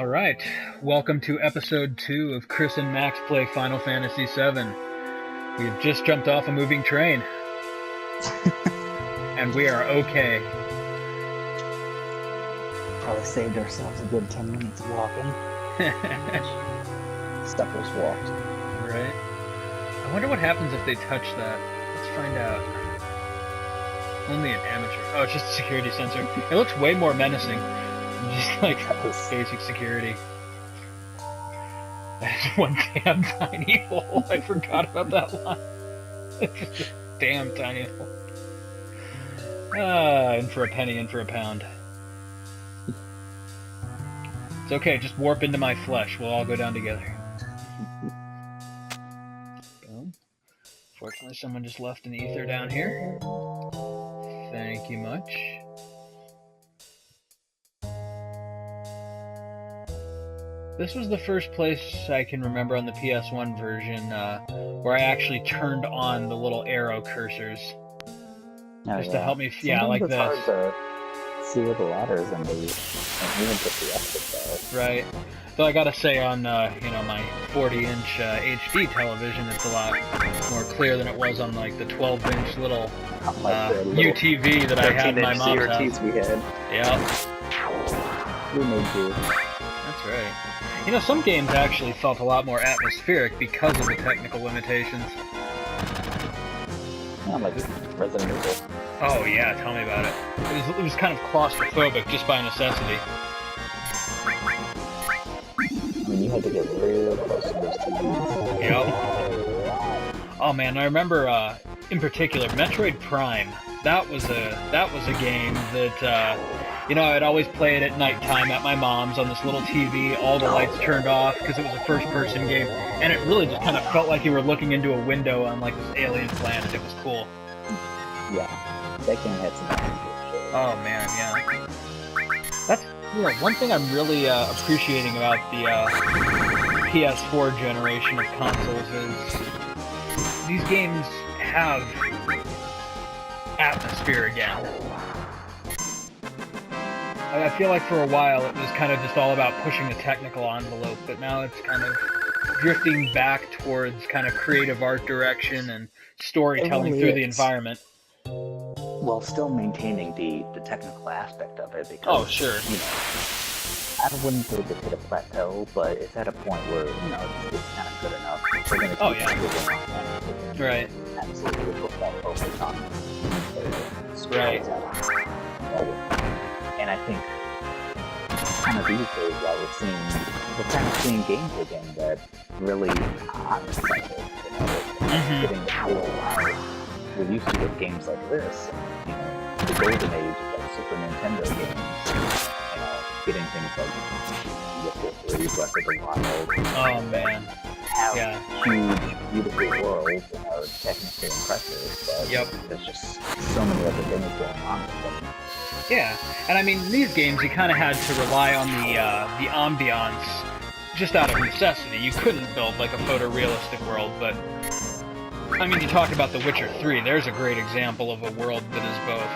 Alright, welcome to episode 2 of Chris and Max Play Final Fantasy VII. We've just jumped off a moving train. And we are okay. Probably saved ourselves a good 10 minutes walking. Steppers walked. Right. I wonder what happens if they touch that. Let's find out. Only an amateur. Oh, it's just a security sensor. It looks way more menacing. Just like basic security. That's one damn tiny hole. I forgot about that line. It's just a damn tiny hole. In for a penny, in for a pound. It's okay, just warp into my flesh. We'll all go down together. Boom. Fortunately, someone just left an ether down here. Thank you much. This was the first place I can remember on the PS1 version where I actually turned on the little arrow cursors. Just to help me, like this. It's hard to see where the ladders and even just the exit there. Right. Though I gotta say, on my 40-inch HD television, it's a lot more clear than it was on like the 12-inch little UTV that I had in my mom's house. We had. Yeah. We made do. That's right. You know, some games actually felt a lot more atmospheric because of the technical limitations. Yeah, like Resident Evil. Oh yeah, tell me about it. It was kind of claustrophobic just by necessity. I mean, you had to get real close to those TVs. Yep. Oh man, I remember in particular Metroid Prime. That was a game that I'd always play it at nighttime at my mom's on this little TV, all the lights turned off because it was a first-person game, and it really just kind of felt like you were looking into a window on like this alien planet. It was cool. Yeah, that game had some shit. Oh man, yeah. That's one thing I'm really appreciating about the PS4 generation of consoles is these games have atmosphere again. I feel like for a while it was kind of just all about pushing the technical envelope, but now it's kind of drifting back towards kind of creative art direction and storytelling through the environment. While still maintaining the technical aspect of it, because I wouldn't say it's at a plateau, but it's at a point where it's kind of good enough. We're gonna keep improving on that. Right. Absolutely put that focus on right. And I think kind of these days, we're kind of seeing games again that really are excited. Getting the feel. We used to get games like this, the golden age of like Super Nintendo games, getting things like Witcher 3, Breath of the Wild. Oh man. Have huge, beautiful worlds and are technically impressive, but there's just so many other things going on with them. Yeah, and I mean, these games, you kind of had to rely on the ambiance just out of necessity. You couldn't build like a photorealistic world, but I mean, you talk about The Witcher 3, there's a great example of a world that is both,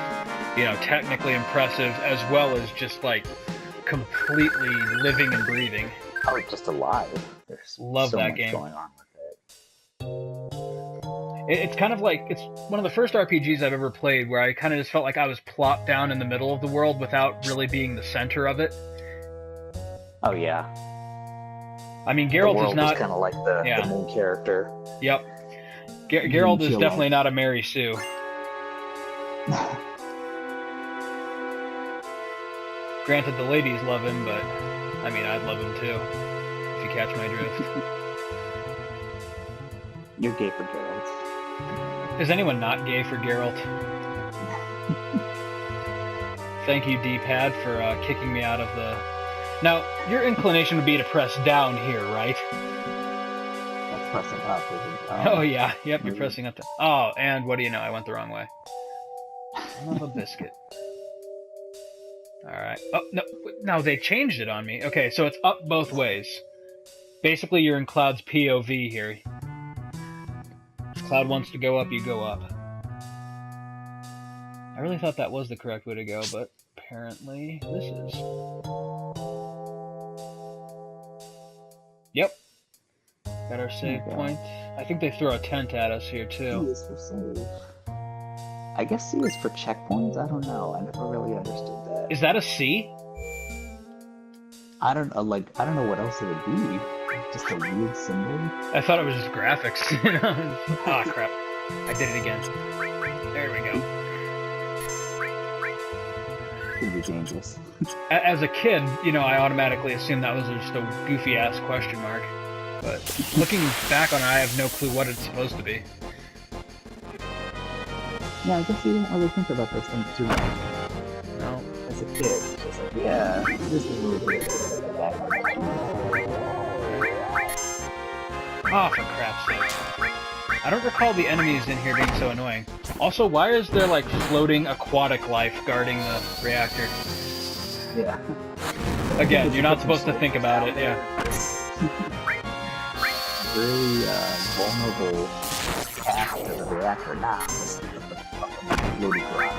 technically impressive as well as just like completely living and breathing. Oh, just alive. There's Love so that much game. going on with it. It's kind of like, it's one of the first RPGs I've ever played where I kind of just felt like I was plopped down in the middle of the world without really being the center of it. Oh yeah. I mean, Geralt is not... kind of like the main character. Yep. Geralt is definitely not a Mary Sue. Granted, the ladies love him, but I mean, I'd love him too, if you catch my drift. You're gay for Geralt. Is anyone not gay for Geralt? Thank you, D-pad, for kicking me out of the... Now, your inclination would be to press down here, right? That's pressing up, isn't it? Oh yeah, yep, you're pressing up to... Oh, and what do you know, I went the wrong way. Son of a biscuit. Alright. Oh, no, they changed it on me. Okay, so it's up both ways. Basically, you're in Cloud's POV here. If Cloud wants to go up, you go up. I really thought that was the correct way to go, but apparently this is. Got our save Okay. point. I think they throw a tent at us here C too. is for save. I guess C is for checkpoints. I don't know. I never really understood that. Is that a C? I don't know what else it would be. Just a weird symbol. I thought it was just graphics. Ah, crap. I did it again. There we go. Could be dangerous. As a kid, you know, I automatically assumed that was just a goofy-ass question mark. But looking back on it, I have no clue what it's supposed to be. Yeah, I guess you didn't really think about those things too much. No. As a kid, it's just like, yeah, this is a little bit of that. Oh, for crap's sake. I don't recall the enemies in here being so annoying. Also, why is there, like, floating aquatic life guarding the reactor? Yeah. Again, you're not supposed to think about it, yeah. Really vulnerable cast of the reactor now. This is the fucking floating ground.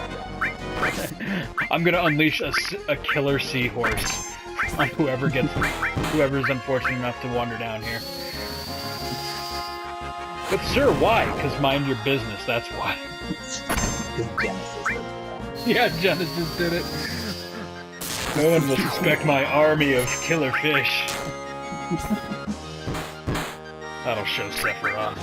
I'm gonna unleash a killer seahorse on whoever's unfortunate enough to wander down here. But sir, why? Because mind your business, that's why. Because Genesis did that. Yeah, Genesis did it. No one will suspect my army of killer fish. That'll show Sephiroth.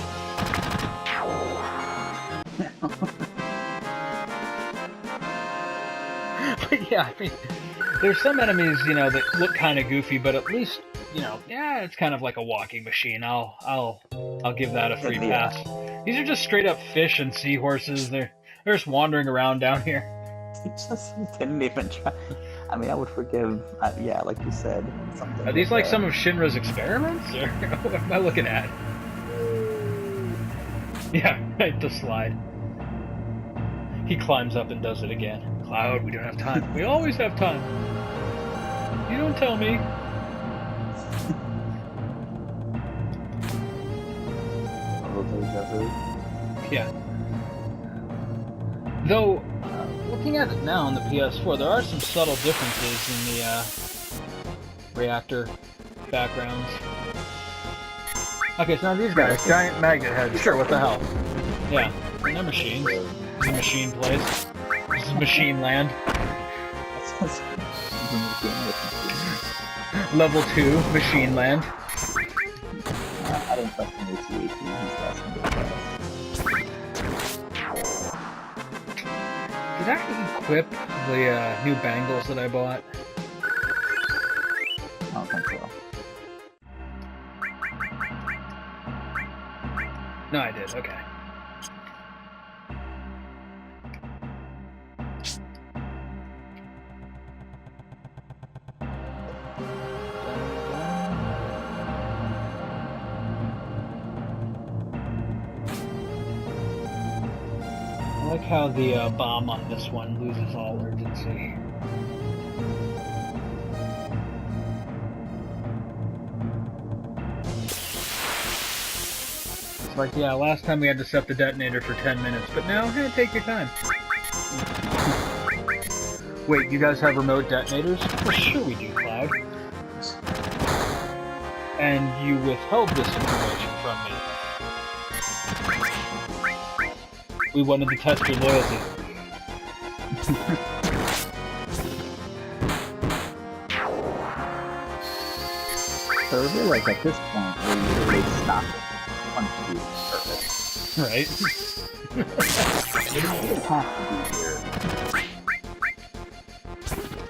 But yeah, I mean, there's some enemies, you know, that look kind of goofy, but at least, you know, yeah, it's kind of like a walking machine. I'll give that a free pass. These are just straight up fish and seahorses. They're just wandering around down here. He just didn't even try. I mean, I would forgive, yeah, like you said, something. Are these like some of Shinra's experiments, or what am I looking at? Yeah, right, the slide. He climbs up and does it again. Cloud, we don't have time. We always have time. You don't tell me. Yeah. Though, looking at it now on the PS4, there are some subtle differences in the reactor backgrounds. Okay, so now these guys, giant magnet heads. Sure, what the hell? Yeah, they're machines. This is a machine place. This is machine land. Level 2, machine land. I didn't touch the AC-18. Did I equip the new bangles that I bought? I don't think so. No, I did, okay. I like how the bomb on this one loses all urgency. It's like, yeah, last time we had to set the detonator for 10 minutes, but now, hey, take your time. Wait, you guys have remote detonators? Well, sure we do, Cloud. And you withheld this information from me. We wanted to test your loyalty. So I feel like at this point, we literally stopped punch you perfect. Right? They don't have to be here.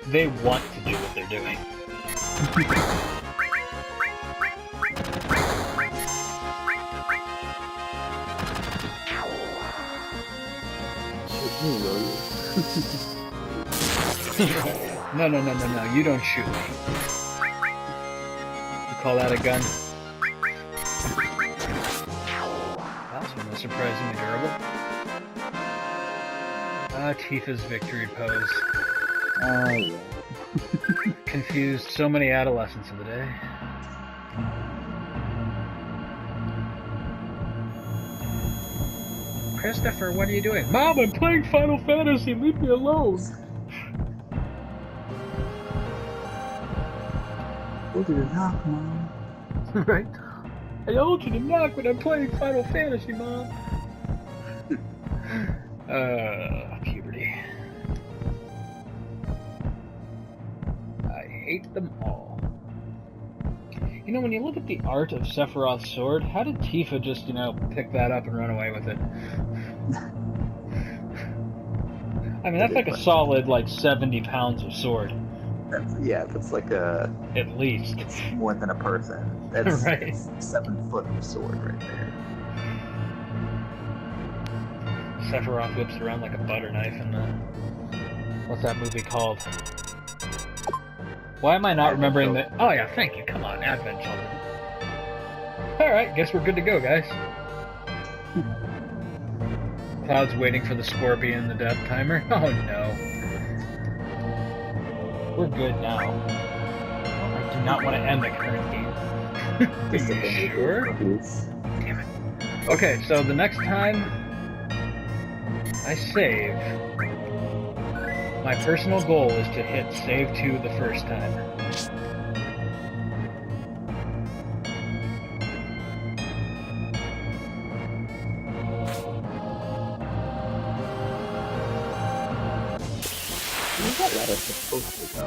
They want to do what they're doing. No, you don't shoot me. You call that a gun? That's one was surprisingly durable. Ah, Tifa's victory pose. Oh, yeah. Confused so many adolescents of the day. Christopher, what are you doing? Mom, I'm playing Final Fantasy, leave me alone! Go to the knock, Mom. Right? I told you to knock when I'm playing Final Fantasy, Mom. Puberty. I hate them all. You know, when you look at the art of Sephiroth's sword, how did Tifa just, pick that up and run away with it? I mean, that's like a solid, 70 pounds of sword. That's like a... At least. It's more than a person. That's right. It's 7 foot of sword right there. Sephiroth whips it around like a butter knife in the... What's that movie called? Why am I not remembering that? Oh yeah, thank you. Come on, Advent Children. Alright, guess we're good to go, guys. Cloud's waiting for the Scorpion and the death timer. Oh no. We're good now. I do not want to end the current game. Are you sure? Damn it. Okay, so the next time I save, my personal goal is to hit save 2 the first time. Supposed to go.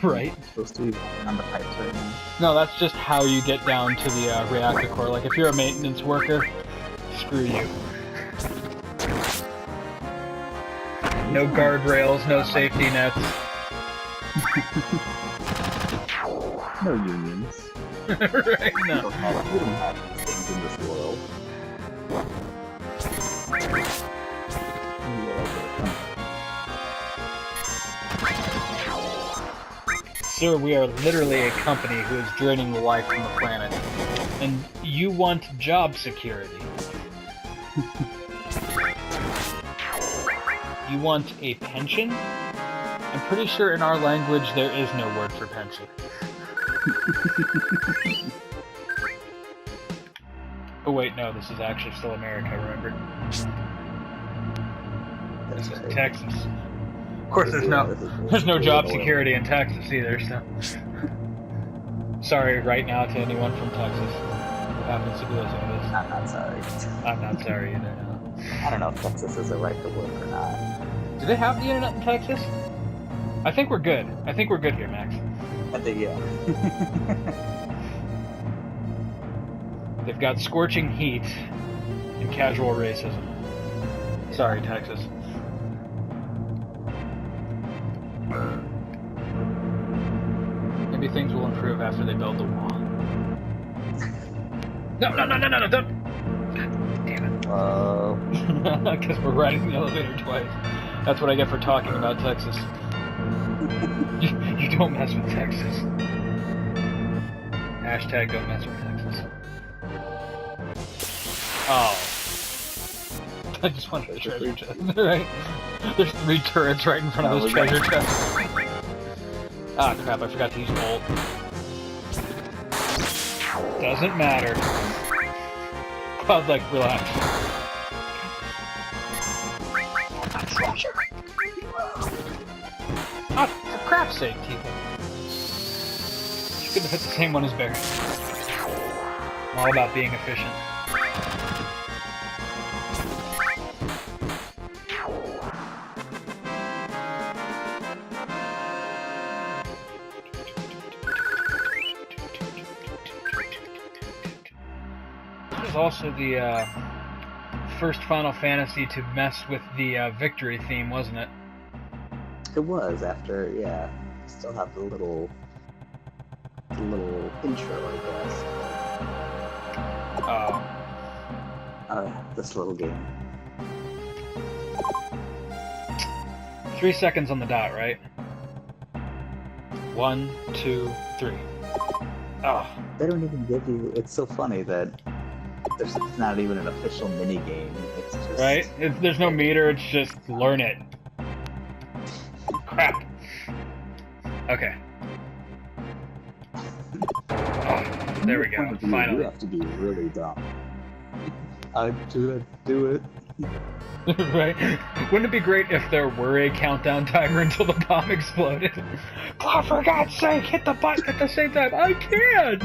Right? It's supposed to be on the pipes right now. No, that's just how you get down to the reactor core. Like, if you're a maintenance worker, screw you. No guardrails, no safety nets. No unions. Right? We No. don't have these things in this world. Sir, we are literally a company who is draining the life from the planet. And you want job security. You want a pension? I'm pretty sure in our language there is no word for pension. Oh wait, no, this is actually still America, remember? This is Texas. Of course, there's no job security in Texas either, so... Sorry right now to anyone from Texas who happens to be listening to this. I'm not sorry. I'm not sorry either, no. I don't know if Texas is a right to work or not. Do they have the internet in Texas? I think we're good. I think we're good here, Max. I think, yeah. They've got scorching heat and casual racism. Sorry, Texas. Maybe things will improve after they build the wall. No, don't! God damn it. Because we're riding the elevator twice. That's what I get for talking about Texas. You don't mess with Texas. Hashtag don't mess with Texas. Oh. I just wanted the treasure chest, right? There's 3 turrets right in front of this treasure chest. Ah, crap, I forgot to use bolt. Doesn't matter. Cloud's like, relax. Ah, for crap's sake, Tifa. You could have hit the same one as Barret. I'm all about being efficient. This is also the first Final Fantasy to mess with the victory theme, wasn't it? It was after, yeah. Still have the little intro, I guess. This little game. 3 seconds on the dot, right? 1, 2, 3. Oh. They don't even give you. It's so funny that it's not even an official mini game. It's just Right? There's no meter. It's just learn it. Crap. Okay. Oh, there we go. Finally. You have to be really dumb. I do it. Right? Wouldn't it be great if there were a countdown timer until the bomb exploded? Oh, for God's sake, hit the button at the same time. I can't!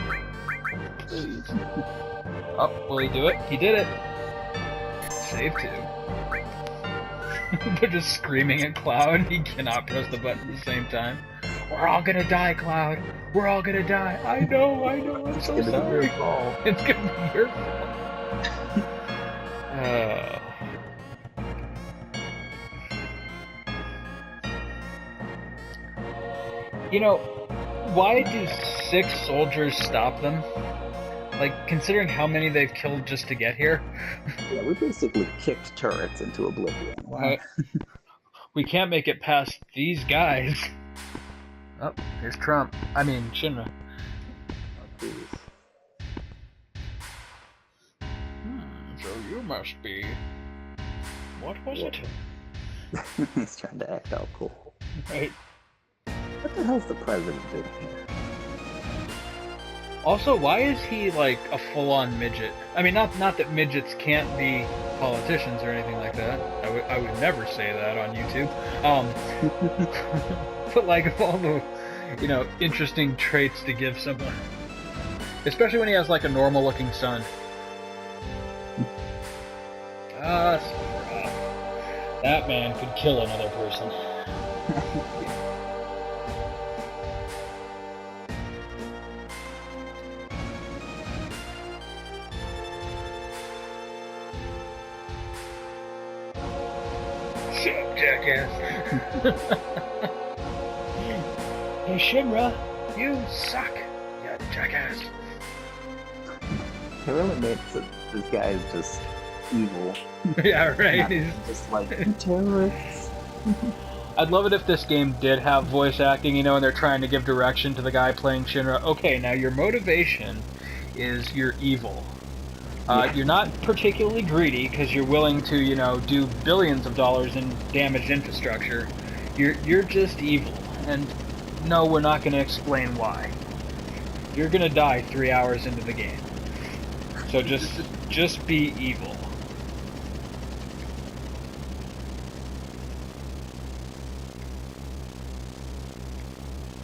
please. Oh, will he do it? He did it! Save 2. They're just screaming at Cloud. He cannot press the button at the same time. We're all gonna die, Cloud. We're all gonna die. I know. I'm so sorry. It's gonna be your fault. It's gonna be your fault. You know, why do 6 soldiers stop them? Like, considering how many they've killed just to get here. Yeah, we basically kicked turrets into oblivion. We can't make it past these guys. Oh, here's Trump. I mean, Shinra. Oh, please. So you must be... What was it? He's trying to act all cool. Right. What the hell's the president doing here? Also, why is he like a full-on midget? I mean, not that midgets can't be politicians or anything like that. I would never say that on YouTube. But like of all the, interesting traits to give someone, especially when he has like a normal-looking son. That man could kill another person. Shut up, jackass. Hey, Shinra, you suck, you jackass. It really makes it, this guy is just evil. Yeah, right. Not just like terrorists. I'd love it if this game did have voice acting, and they're trying to give direction to the guy playing Shinra. Okay, now your motivation is you're evil. You're not particularly greedy because you're willing to, do billions of dollars in damaged infrastructure. You're just evil, and no, we're not going to explain why. You're going to die 3 hours into the game. So just be evil.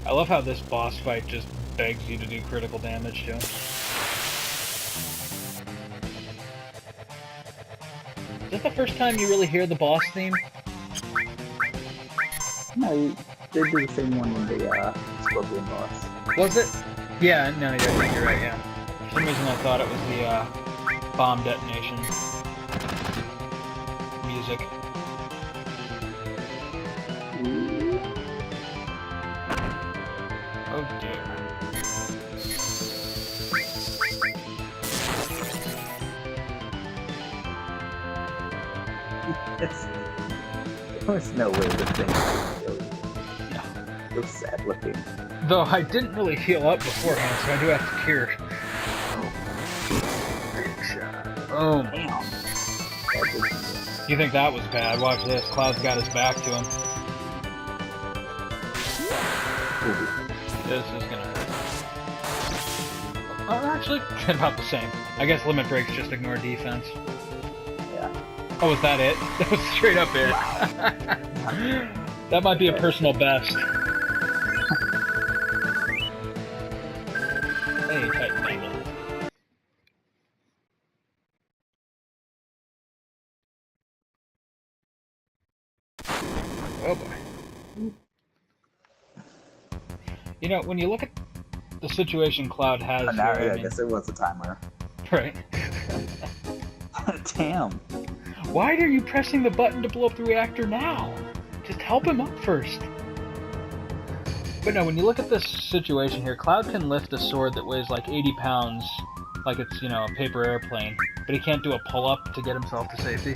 I love how this boss fight just begs you to do critical damage to him. Is this the first time you really hear the boss theme? No, they do the same one in the Scorpion boss. Was it? Yeah, no, I think you're right, yeah. For some reason I thought it was the bomb detonation music. Oh dear. There's no way this thing can kill you. No. So sad looking. Though I didn't really heal up beforehand, so I do have to cure. Oh my. Damn. You think that was bad? Watch this. Cloud's got his back to him. This is gonna hurt. Oh, actually, about the same. I guess limit breaks just ignore defense. Yeah. Oh, was that it? That was straight up it. That might be a personal best. Hey, Titan Angle. Oh boy. When you look at the situation Cloud has Now, here, I guess it was a timer. Right. Damn. Why are you pressing the button to blow up the reactor now? Just help him up first. But no, when you look at this situation here, Cloud can lift a sword that weighs like 80 pounds, like it's, a paper airplane, but he can't do a pull-up to get himself to safety.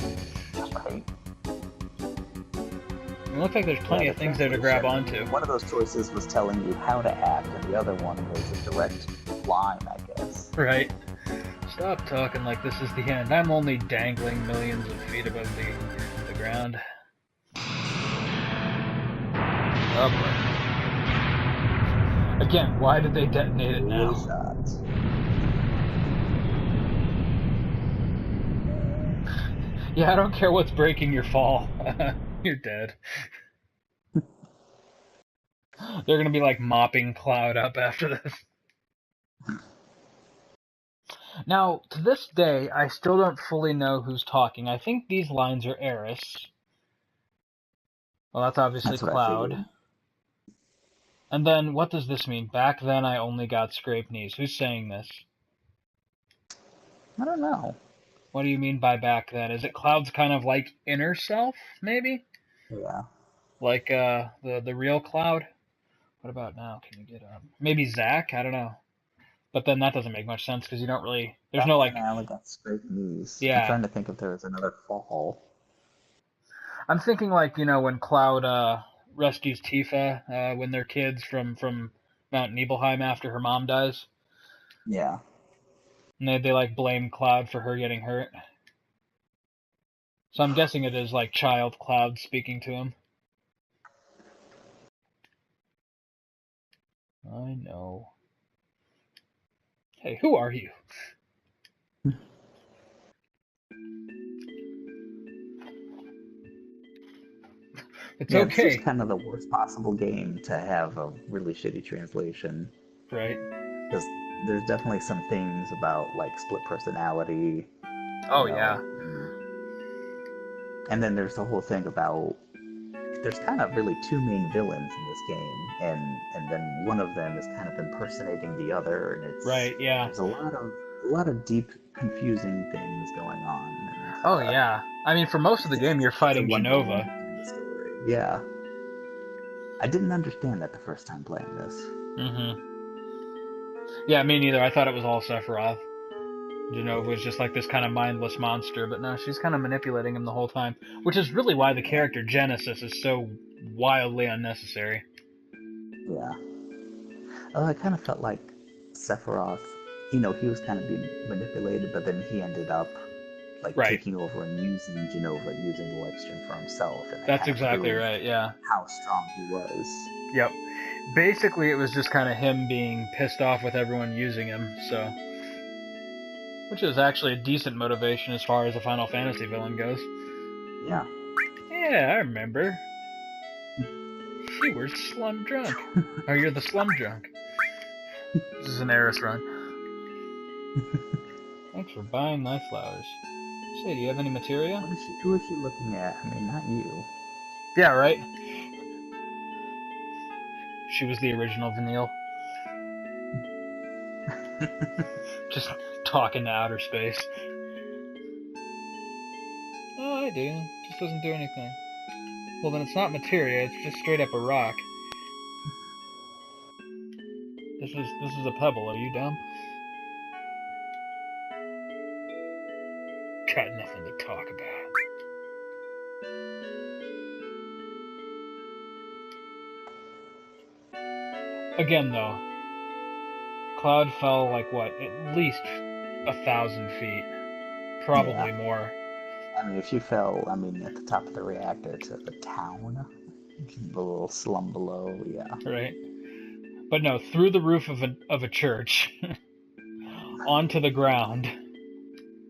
Right. It looks like there's plenty of things there to grab onto. One of those choices was telling you how to act, and the other one was a direct line, I guess. Right. Stop talking like this is the end. I'm only dangling millions of feet above the ground. Oh boy. Again, why did they detonate it now? Shots. Yeah, I don't care what's breaking your fall. You're dead. They're gonna be like mopping Cloud up after this. Now, to this day, I still don't fully know who's talking. I think these lines are Eris. Well, that's obviously That's what I Cloud. figured. And then, what does this mean? Back then, I only got scraped knees. Who's saying this? I don't know. What do you mean by back then? Is it Cloud's kind of like inner self, maybe? Yeah. Like the real Cloud? What about now? Can you get maybe Zack? I don't know. But then that doesn't make much sense because you don't really. There's Back no then like. I only got scraped knees. I'm Yeah. trying to think if there was another fall. I'm thinking like when Cloud rescues Tifa when they're kids from Mount Nibelheim after her mom dies, Yeah. and they like blame Cloud for her getting hurt. So I'm guessing it is like child Cloud speaking to him. I know. Hey, who are you? It's Yeah, this is okay. kind of the worst possible game to have a really shitty translation. Right. Because there's definitely some things about, like, split personality, Oh, you know. yeah. And then there's the whole thing about there's kind of really two main villains in this game, and then one of them is kind of impersonating the other, and it's Right, yeah. there's a lot of deep, confusing things going on. And, Oh, yeah. I mean, for most of the game, you're it's a fighting wonderland Genova. kind of story. Yeah. I didn't understand that the first time playing this. Mm-hmm. Yeah, me neither. I thought it was all Sephiroth. Genova was just like this kind of mindless monster, but no, she's kind of manipulating him the whole time, which is really why the character Genesis is so wildly unnecessary. Yeah. Oh, I kind of felt like Sephiroth, you know, he was kind of being manipulated, but then he ended up like Right. taking over and using Genova, using the life stream for himself, and That's exactly right, yeah. how strong he was. Yep. Basically, it was just kind of him being pissed off with everyone using him, so. Which is actually a decent motivation as far as a Final Fantasy villain goes. Yeah. Yeah, I remember. You were slum drunk. Or you're the slum drunk. This is an Eris run. Thanks for buying my flowers. Say, do you have any materia? Who is she looking at? I mean, not you. Yeah, right? She was the original Vanille. Just talking to outer space. Oh, I do. Just doesn't do anything. Well, then it's not materia, it's just straight up a rock. This is a pebble, are you dumb? Got nothing to talk about. Again, though, Cloud fell like what? At least 1,000 feet. Probably more. I mean, if you fell, I mean, at the top of the reactor to the town, the little slum below, yeah. Right. But no, through the roof of a church, onto the ground.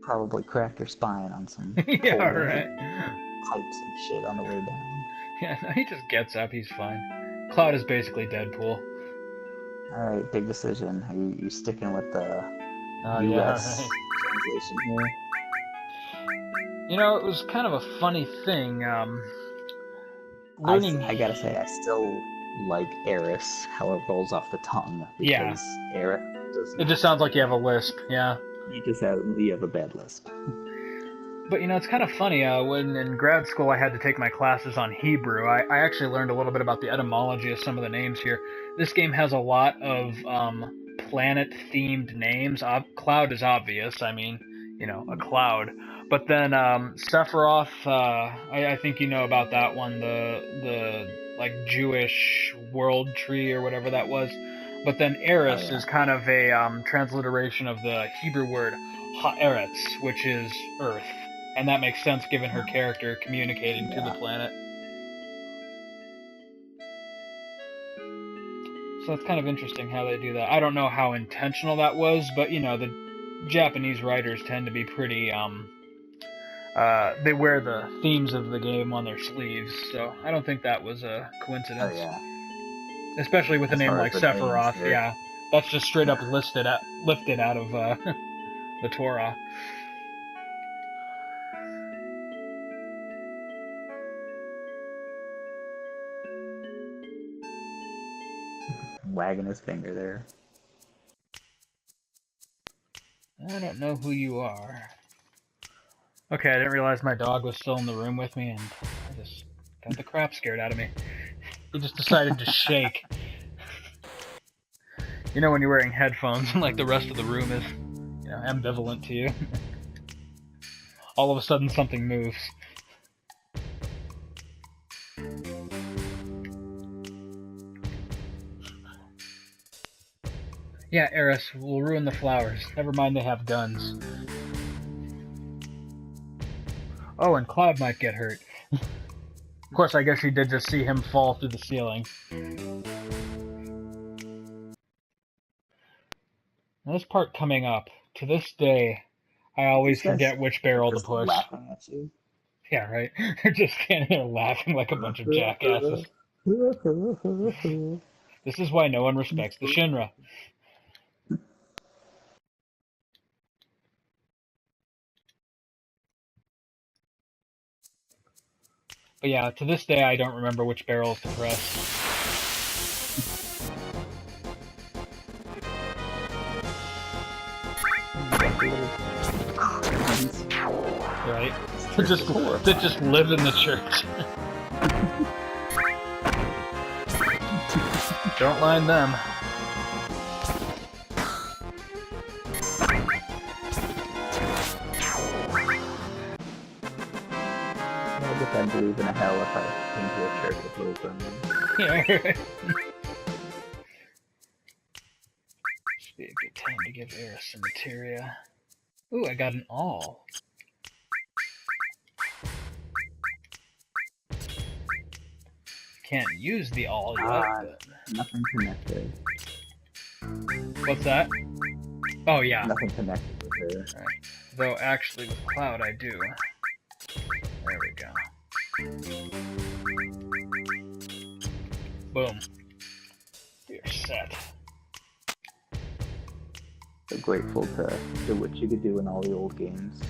Probably cracked your spine on some Yeah, pole right. pipes and shit on the way down. Yeah, no, he just gets up, he's fine. Cloud is basically Deadpool. Alright, big decision. Are you sticking with the US yeah, right. translation here? You know, it was kind of a funny thing, learning... I gotta say, I still like Eris, how it rolls off the tongue. Because Eris does It just sounds like you have a lisp, yeah. You have a bad lisp. But, you know, it's kind of funny, when in grad school I had to take my classes on Hebrew, I actually learned a little bit about the etymology of some of the names here. This game has a lot of, planet-themed names. Cloud is obvious, I mean, you know, a cloud. But then, Sephiroth, I think you know about that one, the like, Jewish world tree or whatever that was. But then Eris is kind of a, transliteration of the Hebrew word Ha'eretz, which is Earth. And that makes sense given her character communicating to the planet. So it's kind of interesting how they do that. I don't know how intentional that was, but, you know, the Japanese writers tend to be pretty, they wear the themes of the game on their sleeves, so I don't think that was a coincidence. Oh, yeah. Especially with a name like Sephiroth, names, yeah. That's just straight up lifted out of the Torah. Wagging his finger there. I don't know who you are. Okay, I didn't realize my dog was still in the room with me, and I just got the crap scared out of me. He just decided to shake. You know when you're wearing headphones and like the rest of the room is, you know, ambivalent to you. All of a sudden something moves. Yeah, Eris, we'll ruin the flowers. Never mind they have guns. Oh, and Cloud might get hurt. Of course, I guess you did just see him fall through the ceiling. Now, this part coming up, to this day, I always forget which barrel to push. Laughing at you. Yeah, right? They're just standing there laughing like a bunch of jackasses. This is why no one respects the Shinra. But yeah, to this day I don't remember which barrels to press. Right? They just live in the church. Don't mind them. I believe in a hell if I came to a church with little gremlins. Yeah, right. Should be a good time to give Eris some materia. Ooh, I got an all. Can't use the all yet, but... Nothing connected. What's that? Oh, yeah. Nothing connected with her. Right. Though, actually, with Cloud, I do. There we go. Boom. We're set. So grateful to do what you could do in all the old games.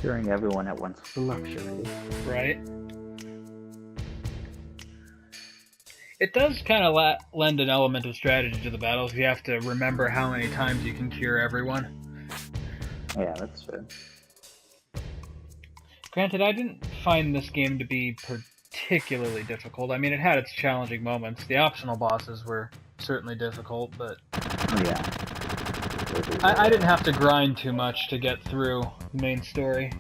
Curing everyone at once was a luxury. Right? It does kind of lend an element of strategy to the battles. You have to remember how many times you can cure everyone. Yeah, that's true. Granted, I didn't find this game to be particularly difficult. I mean, it had its challenging moments. The optional bosses were certainly difficult, but... Yeah. I didn't have to grind too much to get through the main story.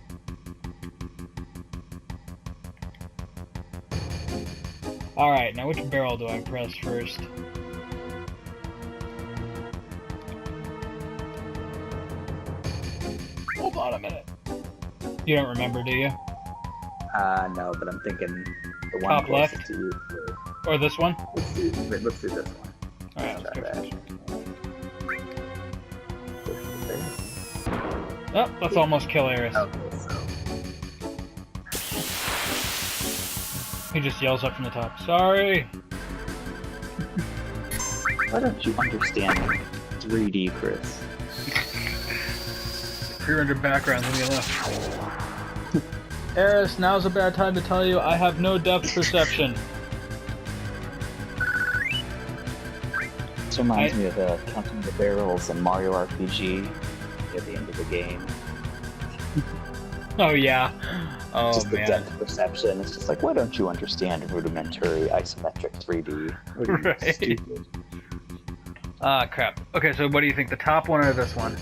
Alright, now which barrel do I press first? Hold on a minute. You don't remember, do you? No, but I'm thinking the one Top left? to you. Or this one? Let's do this one. Alright, let's try go that. first. Oh, let's almost kill Eris. Okay, so He just yells up from the top, sorry! why don't you understand 3D, Chris? 300 backgrounds when you left. Eris, now's a bad time to tell you I have no depth perception. This reminds me of counting the barrels in Mario RPG at the end of the game. Oh yeah. Oh Just the man. depth perception. It's just like, why don't you understand rudimentary isometric 3D? What are you, Right. stupid? Ah, crap. Okay, so what do you think, the top one or this one?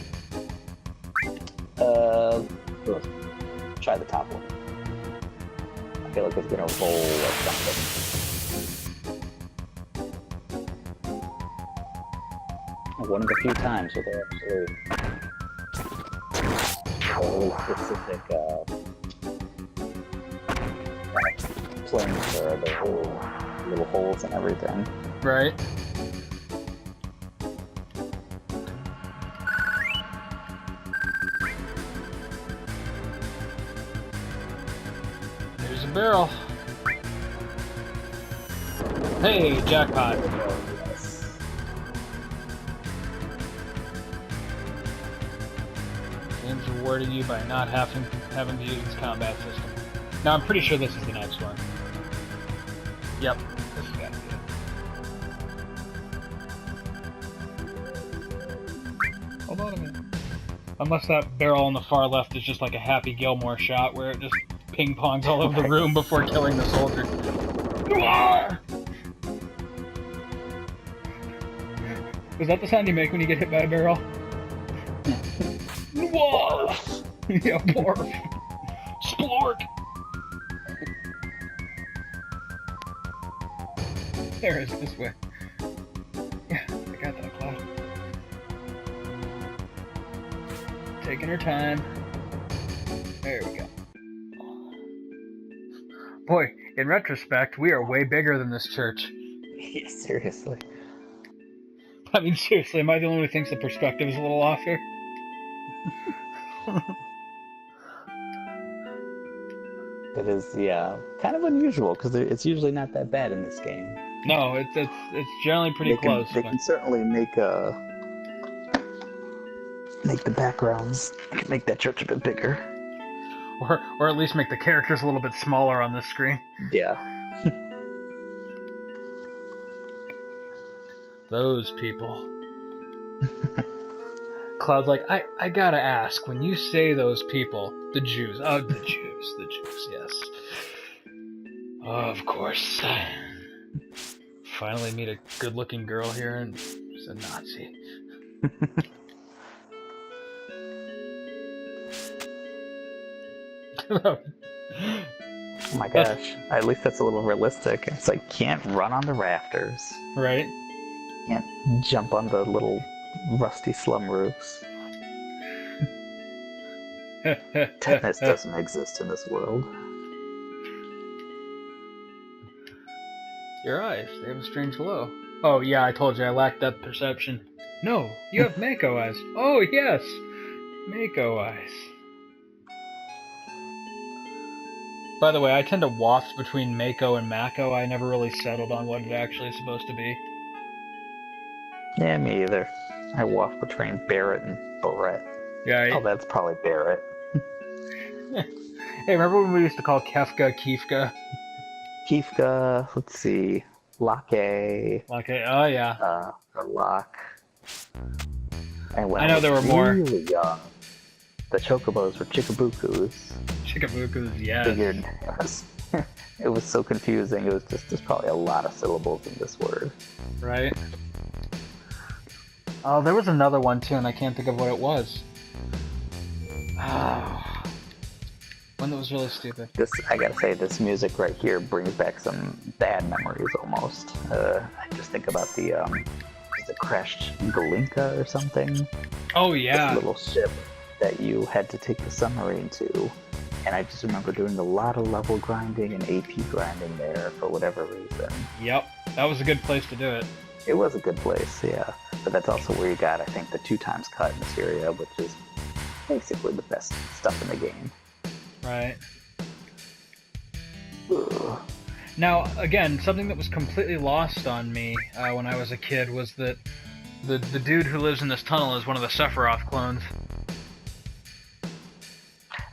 Let's try the top one. I feel like it's gonna roll or something. One of the few times where they actually really specific planes or the whole little holes and everything. Right. There's a barrel. Hey, jackpot. rewarding you by not having to use its combat system. Now, I'm pretty sure this is the next one. Yep, this has got to be it. Hold on a minute. Unless that barrel on the far left is just like a Happy Gilmore shot where it just ping-pongs all over the room before killing the soldier. Was that the sound you make when you get hit by a barrel? Barf! Yeah, barf. Splork! There it is, this way. Yeah, I got that, Cloud. Taking her time. There we go. Boy, in retrospect, we are way bigger than this church. Yeah, seriously. I mean, seriously, am I the only one who thinks the perspective is a little off here? It is, yeah, kind of unusual, because it's usually not that bad in this game. No, it's generally pretty close. They can certainly make the backgrounds, make that church a bit bigger. Or at least make the characters a little bit smaller on this screen. Yeah. Those people. Cloud's like, I gotta ask, when you say those people, the Jews, the Jews, yes. Of course. Finally meet a good-looking girl here, and she's a Nazi. Oh my gosh, at least that's a little realistic. It's like, can't run on the rafters. Right? Can't jump on the little rusty slum roofs. Tetanus doesn't exist in this world. Your eyes, they have a strange glow. Oh yeah, I told you I lacked depth perception. No, you have Mako eyes. Oh yes, Mako eyes. By the way, I tend to waft between Mako and Mako. I never really settled on what it actually is supposed to be. Yeah, me either. I waft between Barrett and Barrett. Yeah. Oh, that's probably Barrett. Hey, remember when we used to call Kefka Kiefka? Kiefka, let's see, Locke. Locke, oh yeah. Or Locke. And when I know there were more. Really young, the Chocobos were Chikabukus. Chikabukus, yes. Figured it was so confusing. It was just, there's probably a lot of syllables in this word. Right. Oh, there was another one too, and I can't think of what it was. One that was really stupid. This, I gotta say, this music right here brings back some bad memories almost. I just think about the crashed Galinka or something. Oh yeah. This little ship that you had to take the submarine to. And I just remember doing a lot of level grinding and AP grinding there for whatever reason. Yep, that was a good place to do it. It was a good place, yeah. But that's also where you got, I think, the 2x cut materia, which is basically the best stuff in the game. Right. Ugh. Now, again, something that was completely lost on me when I was a kid was that the dude who lives in this tunnel is one of the Sephiroth clones.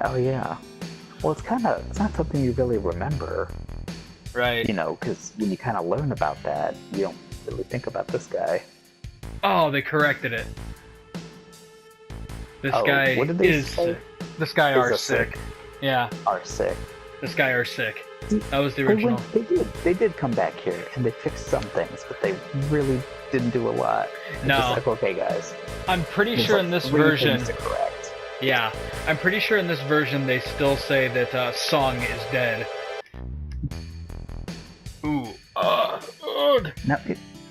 Oh, yeah. Well, it's not something you really remember. Right. You know, because when you kind of learn about that, you don't really think about this guy. Oh, they corrected it. This guy what did they is say? sick. This guy are sick. Yeah. Are sick. This guy are sick. That was the original. They did come back here and they fixed some things, but they really didn't do a lot. It's No. just like, okay, guys. I'm pretty there's sure like in this 3 version. things to correct. Yeah, I'm pretty sure in this version they still say that Song is dead. Ooh, ugh. Now,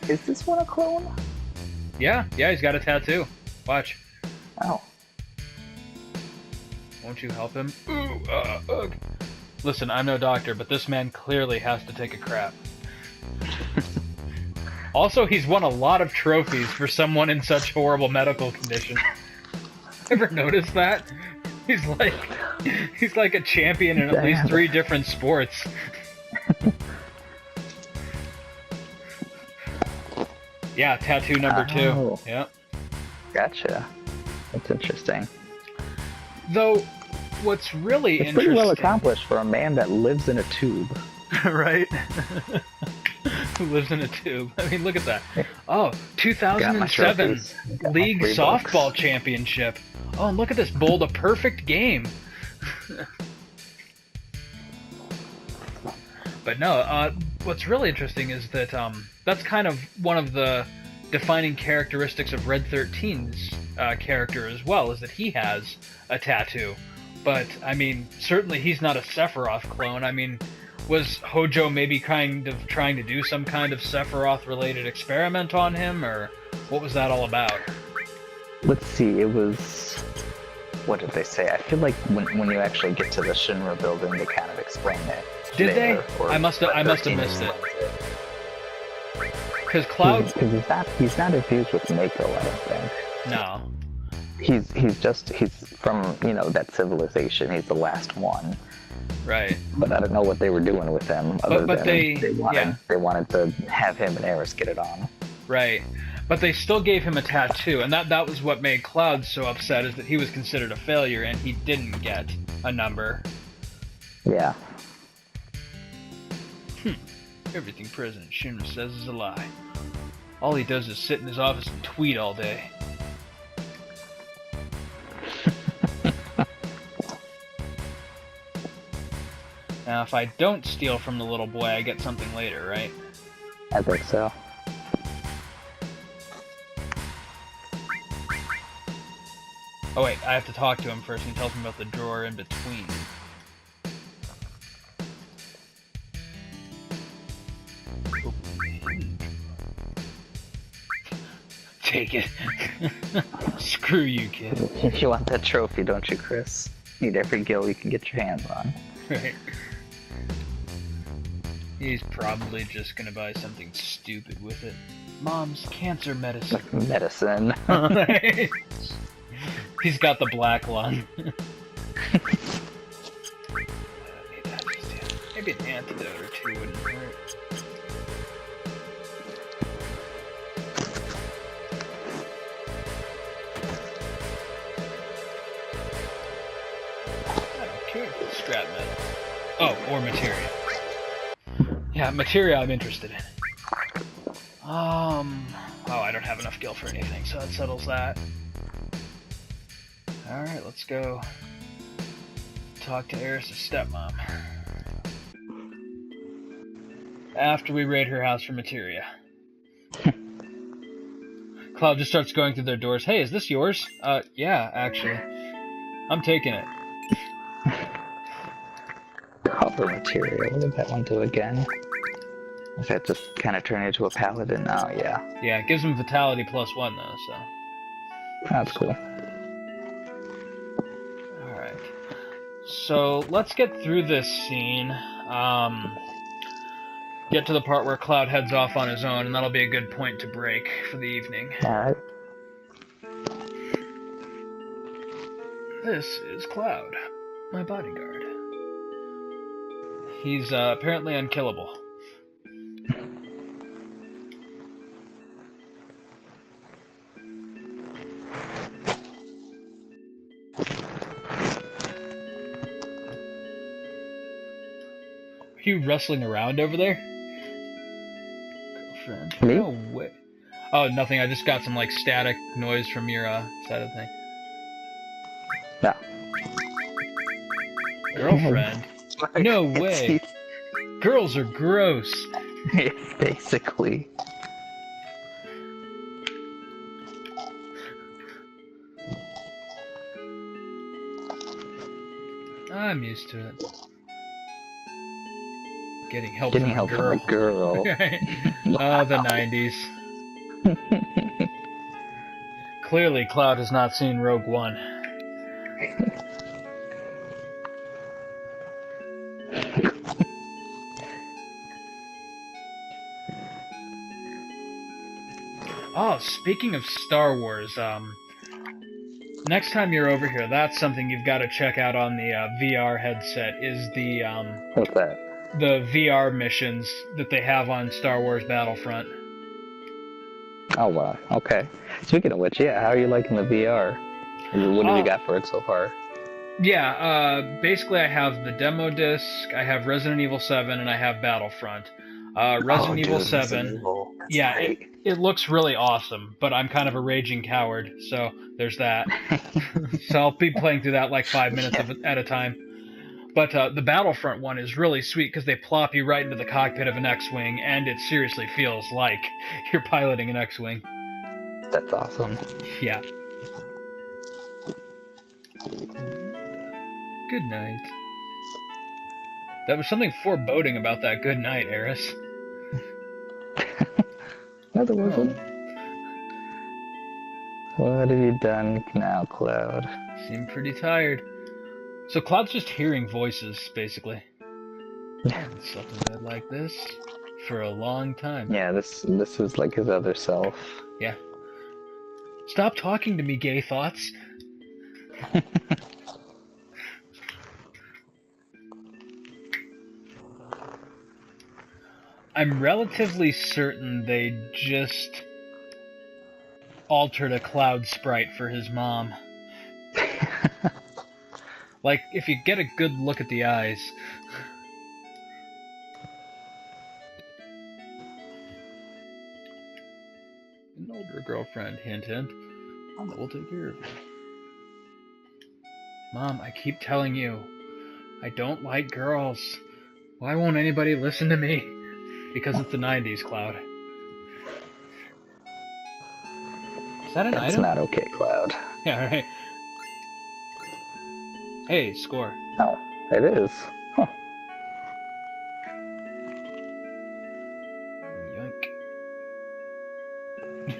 is this one a clone? Yeah, he's got a tattoo. Watch. Oh. Won't you help him? Ooh, ugh. Listen, I'm no doctor, but this man clearly has to take a crap. Also, he's won a lot of trophies for someone in such horrible medical condition. Ever noticed that? He's like a champion in at least 3 different sports. Yeah, tattoo number 2. Oh. Yep. Gotcha. That's interesting. Though, what's really It's interesting... pretty well accomplished for a man that lives in a tube. Right? Who lives in a tube. I mean, look at that. Oh, Got my 2007 trophies. Got my League 3 Softball books. Championship. Oh, and look at this. Bowled a perfect game. But no, what's really interesting is that that's kind of one of the defining characteristics of Red 13's character as well, is that he has a tattoo. But, I mean, certainly he's not a Sephiroth clone. I mean, was Hojo maybe kind of trying to do some kind of Sephiroth-related experiment on him, or what was that all about? Let's see, it was... What did they say? I feel like when you actually get to the Shinra building, they kind of explain it. Did they? there, or I must have Red 13 missed it. explains Because Cloud... Because he's not infused with Mako, I don't think. No. He's from, you know, that civilization. He's the last one. Right. But I don't know what they were doing with him. Other But than yeah. they wanted to have him and Aeris get it on. Right. But they still gave him a tattoo, and that was what made Cloud so upset, is that he was considered a failure and he didn't get a number. Yeah. Everything President Shinra says is a lie. All he does is sit in his office and tweet all day. Now, if I don't steal from the little boy, I get something later, right? I think so. Oh wait, I have to talk to him first, and he tells me about the drawer in between. Take it. Screw you, kid. You want that trophy, don't you, Chris? Need every gil you can get your hands on. Right. He's probably just gonna buy something stupid with it. Mom's cancer medicine. Medicine. He's got the black lung. Maybe an antidote or two wouldn't hurt. I don't care if it's scrap metal. Oh, or materia. Yeah, materia I'm interested in. Oh, I don't have enough gil for anything, so that settles that. Alright, let's go talk to Aeris' stepmom. After we raid her house for materia. Cloud just starts going through their doors. Hey, is this yours? Yeah, actually. I'm taking it. Cover material. What did that one do again? If that just kind of turned into a paladin? Oh, yeah. Yeah, it gives him vitality +1 though, so. That's cool. Alright. So, let's get through this scene. Get to the part where Cloud heads off on his own, and that'll be a good point to break for the evening. Alright. This is Cloud, my bodyguard. He's apparently unkillable. Are you wrestling around over there? Girlfriend. Me? No way. Oh, nothing. I just got some like static noise from your side of the thing. No. Girlfriend? No way. Girls are gross. Basically. I'm used to it. Getting help Getting from help a from a girl. Oh, the 90s. Clearly, Cloud has not seen Rogue One. Oh, speaking of Star Wars, next time you're over here, that's something you've got to check out on the VR headset, is the What's that? the VR missions that they have on Star Wars Battlefront. Oh, wow. Okay. Speaking of which, yeah, how are you liking the VR? What have you got for it so far? Yeah, basically I have the demo disc, I have Resident Evil 7, and I have Battlefront. Resident Evil dude, 7, Resident Evil. That's yeah, great. it looks really awesome, but I'm kind of a raging coward, so there's that. So I'll be playing through that like 5 minutes Yeah. at a time. But the Battlefront one is really sweet because they plop you right into the cockpit of an X-Wing, and it seriously feels like you're piloting an X-Wing. That's awesome. Yeah. Good night. That was something foreboding about that good night, Eris. No, there wasn't. What have you done now, Cloud? Seem pretty tired. So Cloud's just hearing voices, basically. Slept in bed like this for a long time. Yeah, this is like his other self. Yeah. Stop talking to me, gay thoughts. I'm relatively certain they just altered a Cloud sprite for his mom. Like, if you get a good look at the eyes. An older girlfriend, hint hint. Mama will take care of you. Mom, I keep telling you, I don't like girls. Why won't anybody listen to me? Because it's the 90s, Cloud. Is that an That's item? not okay, Cloud. Yeah, right. Hey, score. Oh, it is. Huh. Yoink.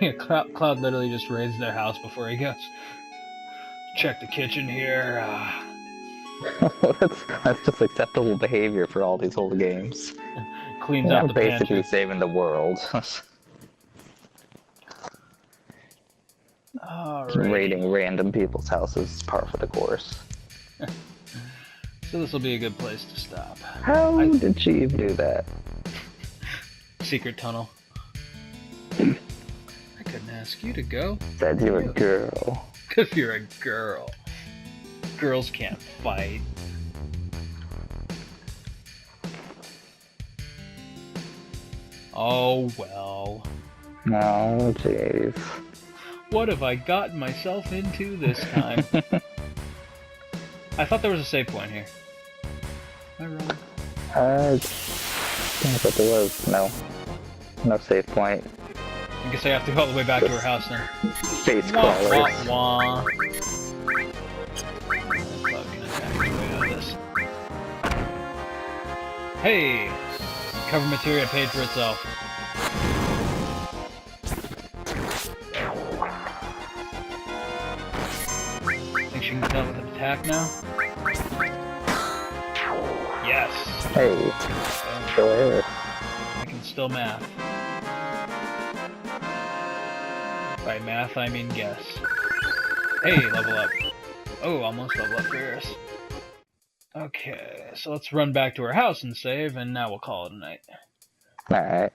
Yeah, Cloud literally just raised their house before he goes. Check the kitchen here. That's just acceptable behavior for all these old games. Cleans Yeah, out I'm the basically pantry. saving the world. Alright. Raiding random people's houses is par for the course. So this will be a good place to stop. How did she do that? Secret tunnel. I couldn't ask you to go. Said you're a girl. Because you're a girl. Girls can't fight. Oh well. Oh, jeez. What have I gotten myself into this time? I thought there was a save point here. Am I wrong? I thought there was no save point. I guess I have to go all the way back to her house then. Face Wah, crawlers. wah, wah. Cloud can attack his way out of this. Hey! Cover materia paid for itself. Think she can tell with an attack now? Yes! Hey, go ahead. I can still math. By math, I mean guess. Hey, level up. Oh, almost level up for Eris. Okay, so let's run back to our house and save, and now we'll call it a night. Alright.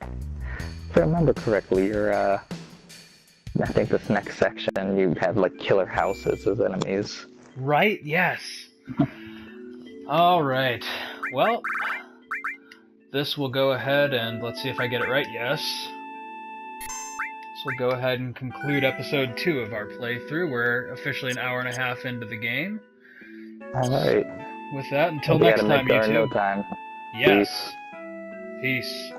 If I remember correctly, you're, I think this next section, you have, like, killer houses as enemies. Right? Yes. Alright. Well, this will go ahead and let's see if I get it right. Yes. So we'll go ahead and conclude episode 2 of our playthrough. We're officially an hour and a half into the game. Alright. With that, until We next gotta time, make our YouTube. no time. Yes. Peace.